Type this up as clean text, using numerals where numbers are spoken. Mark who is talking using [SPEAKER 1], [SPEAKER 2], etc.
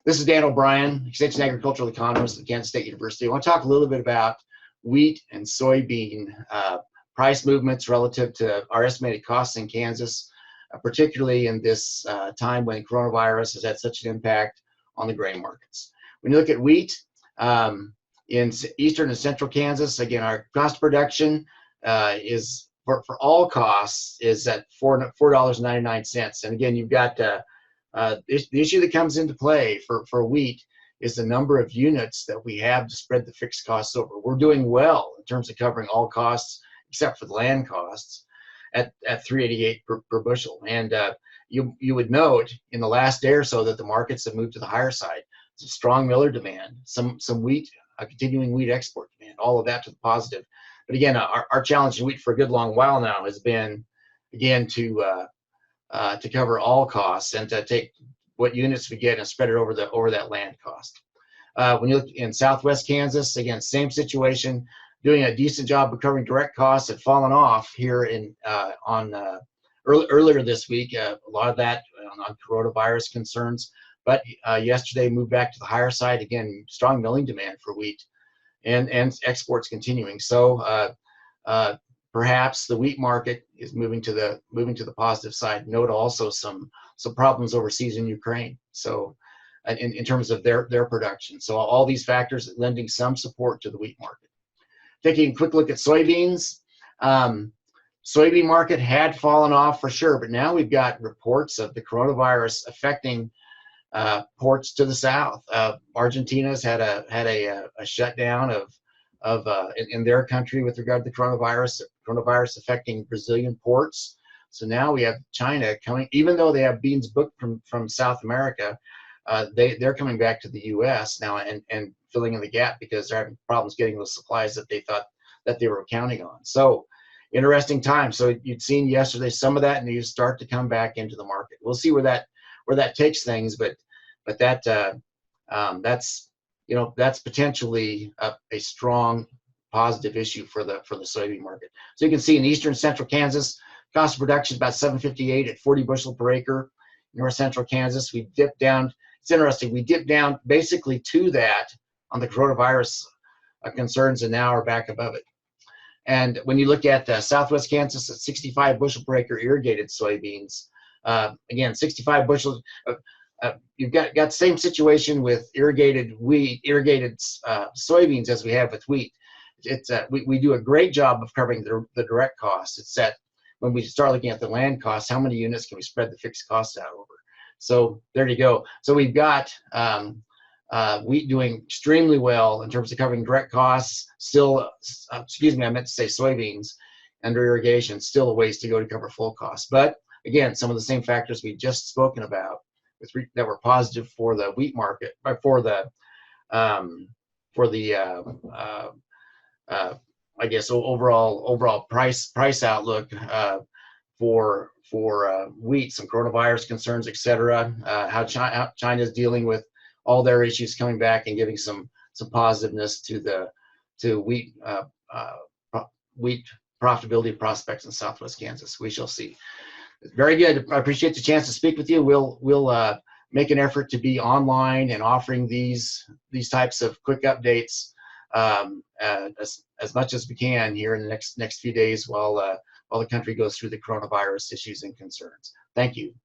[SPEAKER 1] This is Dan O'Brien, Extension Agricultural Economist at Kansas State University. I want to talk a little bit about wheat and soybean price movements relative to our estimated costs in Kansas, particularly in this time when coronavirus has had such an impact on the grain markets. When you look at wheat in eastern and central Kansas, again, our cost of production is for all costs is at $4.99. And again, you've got the issue that comes into play for wheat is the number of units that we have to spread the fixed costs over. We're doing well in terms of covering all costs except for the land costs at $3.88 per bushel. And you would note in the last day or so that the markets have moved to the higher side. It's a strong miller demand, some wheat, a continuing wheat export demand, all of that to the positive. But again, our challenge in wheat for a good long while now has been, again, to cover all costs and to take what units we get and spread it over that land cost. When you look in Southwest Kansas, again, same situation, doing a decent job of covering direct costs. Had fallen off here earlier this week. A lot of that on coronavirus concerns, but yesterday moved back to the higher side. Again, strong milling demand for wheat and exports continuing. So perhaps the wheat market is moving to the positive side. Note also some problems overseas in Ukraine. So in terms of their production. So all these factors lending some support to the wheat market. Taking a quick look at soybeans. Soybean market had fallen off for sure, but now we've got reports of the coronavirus affecting ports to the south. Argentina's had a shutdown in their country with regard to the coronavirus affecting Brazilian ports. So now we have China coming, even though they have beans booked from South America, they're coming back to the U.S. now and filling in the gap because they're having problems getting those supplies that they thought that they were counting on. So interesting time. So you'd seen yesterday some of that news start to come back into the market. We'll see where that takes things, but that's potentially a strong positive issue for the soybean market. So you can see in eastern central Kansas, cost of production is about $7.58 at 40 bushel per acre. North central Kansas, we dipped down. It's interesting. We dipped down basically to that on the coronavirus concerns, and now are back above it. And when you look at Southwest Kansas at 65 bushel per acre irrigated soybeans, again 65 bushels. You've got the same situation with irrigated soybeans as we have with wheat. We do a great job of covering the direct costs. It's that when we start looking at the land costs, how many units can we spread the fixed costs out over? So there you go. So we've got wheat doing extremely well in terms of covering direct costs. Still, excuse me, I meant to say soybeans under irrigation. Still a ways to go to cover full costs. But again, some of the same factors we just spoken about that were positive for the wheat market, for the I guess overall price outlook for wheat, some coronavirus concerns, etc. How China is dealing with all their issues coming back and giving some positiveness to wheat profitability prospects in Southwest Kansas. We shall see. Very good. I appreciate the chance to speak with you. We'll make an effort to be online and offering these types of quick updates as much as we can here in the next few days while the country goes through the coronavirus issues and concerns. Thank you.